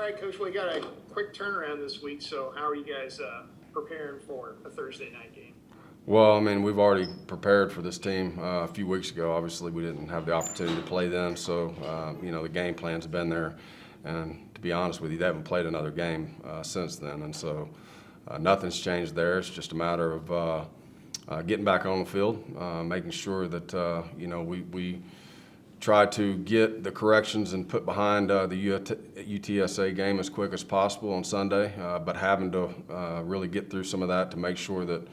right, Coach. Well, you got a quick turnaround this week, so how are you guys preparing for a Thursday night game? Well, I mean, we've already prepared for this team a few weeks ago. Obviously, we didn't have the opportunity to play then, so, the game plan's been there. And to be honest with you, they haven't played another game since then. And so nothing's changed there. It's just a matter of getting back on the field, making sure that, we try to get the corrections and put behind the UTSA game as quick as possible on Sunday, but having to really get through some of that to make sure that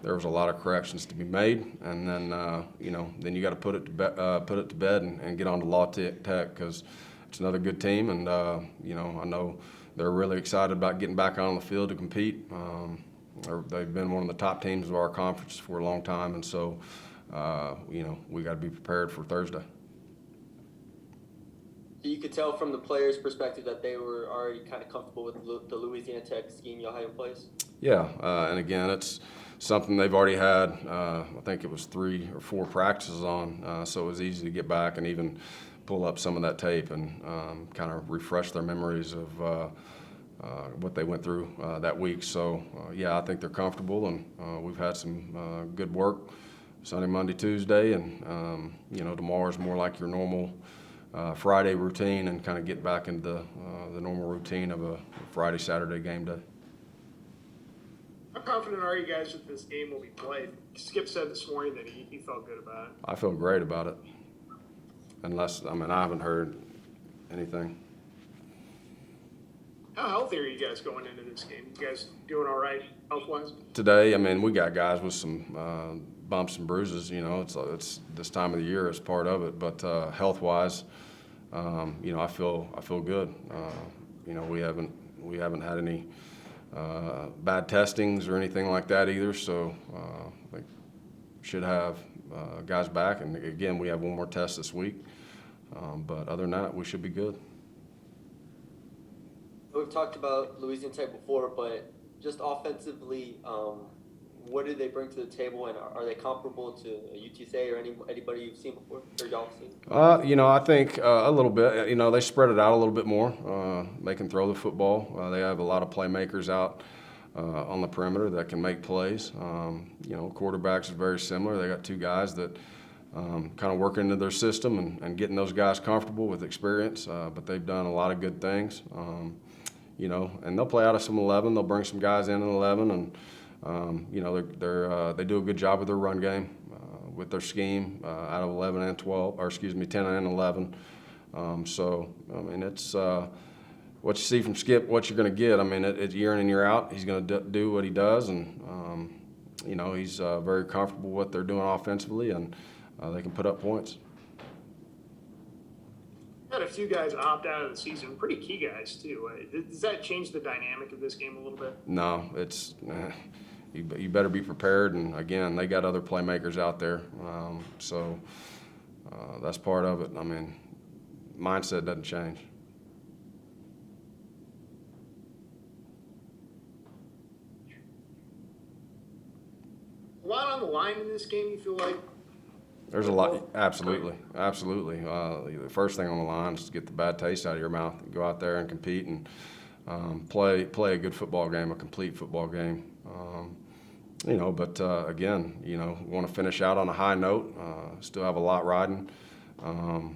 there was a lot of corrections to be made, and then then you got to put it to bed and get on to Law Tech because it's another good team, and I know they're really excited about getting back on the field to compete. They've been one of the top teams of our conference for a long time, and so we got to be prepared for Thursday. You could tell from the players' perspective that they were already kind of comfortable with the Louisiana Tech scheme y'all had in place. Yeah, and again, it's something they've already had. I think it was 3 or 4 practices on, so it was easy to get back and even pull up some of that tape and kind of refresh their memories of what they went through that week. So, I think they're comfortable, and we've had some good work Sunday, Monday, Tuesday, and tomorrow's more like your normal Friday routine and kind of get back into the normal routine of a Friday, Saturday game day. How confident are you guys that this game will be played? Skip said this morning that he felt good about it. I feel great about it. I haven't heard anything. How healthy are you guys going into this game? You guys doing all right health-wise? Today, we got guys with some bumps and bruises. It's this time of the year is part of it. But health-wise, I feel good. We haven't had any bad testings or anything like that either. So I think we should have guys back. And again, we have one more test this week. But other than that, we should be good. We've talked about Louisiana Tech before, but just offensively, what do they bring to the table, and are they comparable to UTSA or anybody you've seen before or y'all seen? I think a little bit. They spread it out a little bit more. They can throw the football. They have a lot of playmakers out on the perimeter that can make plays. Quarterbacks are very similar. They got 2 guys that kind of work into their system and getting those guys comfortable with experience. But they've done a lot of good things. And they'll play out of some 11. They'll bring some guys in 11, and they do a good job with their run game, with their scheme out of 11 and 12, or 10 and 11. It's what you see from Skip, what you're going to get. It's year in and year out. He's going to do what he does, and he's very comfortable with what they're doing offensively, and they can put up points. Had a few guys opt out of the season, pretty key guys too. Does that change the dynamic of this game a little bit? No, it's you better be prepared. And again, they got other playmakers out there, so that's part of it. Mindset doesn't change. A lot on the line in this game, you feel like? There's a lot, absolutely. The first thing on the line is to get the bad taste out of your mouth. Go out there and compete and play a good football game, a complete football game. Again, we want to finish out on a high note. Still have a lot riding on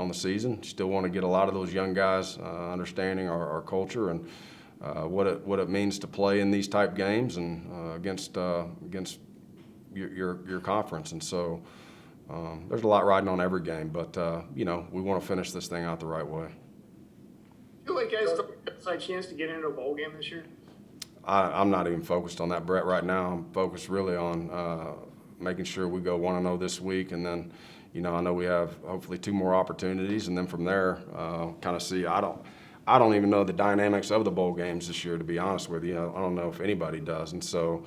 the season. Still want to get a lot of those young guys understanding our culture and what it means to play in these type games and against your conference. And so. There's a lot riding on every game, but, we want to finish this thing out the right way. You feel like guys have a chance to get into a bowl game this year? I'm not even focused on that, Brett, right now. I'm focused really on making sure we go 1-0 this week, and then, I know we have hopefully 2 more opportunities, and then from there, kind of see. I don't even know the dynamics of the bowl games this year, to be honest with you. I don't know if anybody does, and so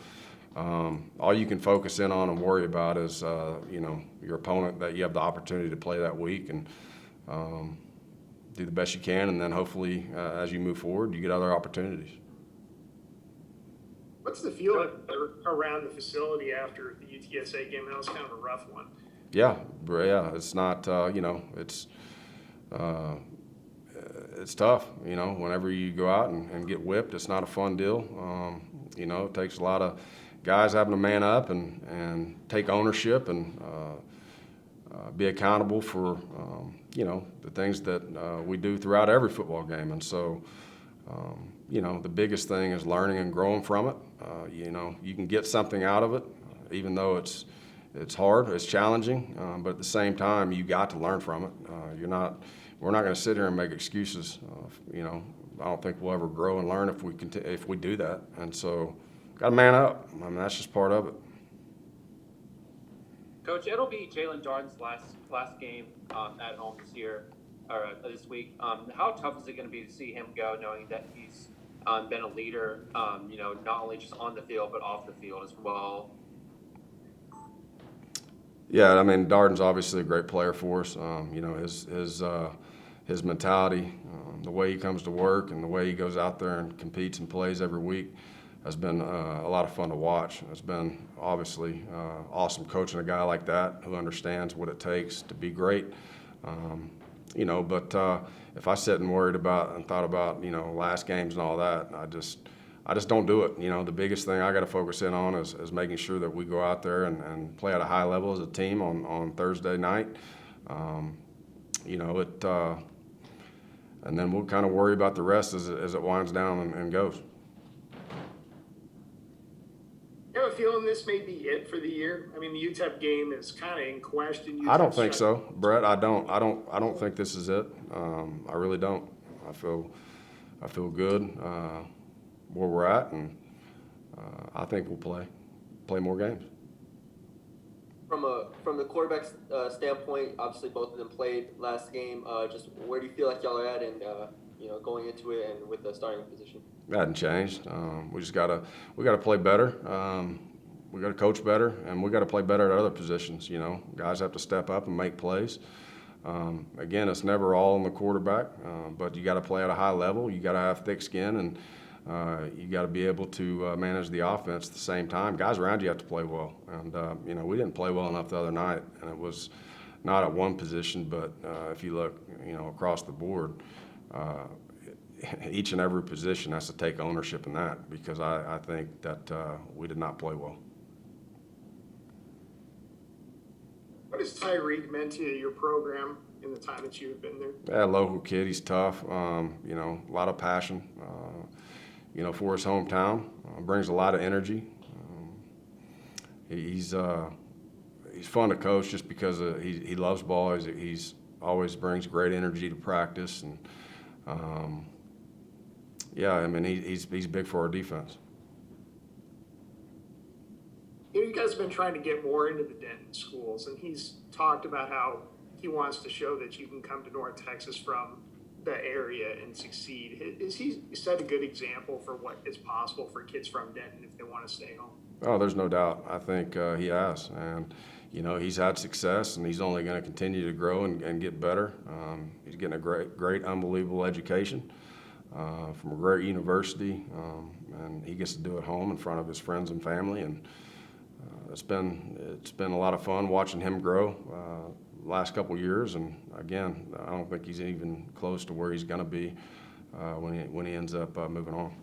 all you can focus in on and worry about is, your opponent that you have the opportunity to play that week, and do the best you can, and then hopefully as you move forward, you get other opportunities. What's the feel around the facility after the UTSA game? That was kind of a rough one. Yeah, it's not, it's tough, whenever you go out and get whipped, it's not a fun deal. It takes a lot of guys having to man up and take ownership and be accountable for, the things that we do throughout every football game. And so, the biggest thing is learning and growing from it. You can get something out of it, even though it's hard, it's challenging, but at the same time, you got to learn from it. We're not going to sit here and make excuses. I don't think we'll ever grow and learn if we do that. And so, got to man up. That's just part of it. Coach, it'll be Jalen Jordan's last game at home this year or this week. How tough is it going to be to see him go, knowing that he's been a leader, not only just on the field but off the field as well? Yeah, Darden's obviously a great player for us. His mentality, the way he comes to work, and the way he goes out there and competes and plays every week has been a lot of fun to watch. It's been obviously awesome coaching a guy like that who understands what it takes to be great. But if I sit and worried about and thought about last games and all that, I just don't do it. The biggest thing I got to focus in on is making sure that we go out there and play at a high level as a team on Thursday night. And then we'll kind of worry about the rest as it winds down and goes. You have a feeling this may be it for the year? The UTEP game is kind of in question. I don't think so, Brett. I don't think this is it. I really don't. I feel good where we're at, and I think we'll play more games. From the quarterback's standpoint, obviously both of them played last game. Just where do you feel like y'all are at, and going into it and with the starting position? That hasn't changed. We gotta play better. We gotta coach better, and we gotta play better at other positions. Guys have to step up and make plays. Again, it's never all on the quarterback, but you got to play at a high level. You got to have thick skin, and you got to be able to manage the offense at the same time. Guys around you have to play well, and we didn't play well enough the other night, and it was not at one position, but if you look, across the board, each and every position has to take ownership in that, because I think that we did not play well. What has Tyreek meant to your program in the time that you've been there? Yeah, local kid. He's tough. A lot of passion. For his hometown, brings a lot of energy. He's fun to coach just because he loves ball. He's always brings great energy to practice, and he's big for our defense. You guys have been trying to get more into the Denton schools, and he's talked about how he wants to show that you can come to North Texas from the area and succeed. Is he set a good example for what is possible for kids from Denton if they want to stay home? Oh, there's no doubt. I think he has, and he's had success, and he's only going to continue to grow and get better. He's getting a great, unbelievable education from a great university, and he gets to do it home in front of his friends and family, and it's been a lot of fun watching him grow last couple of years. And again, I don't think he's even close to where he's going to be when he ends up moving on.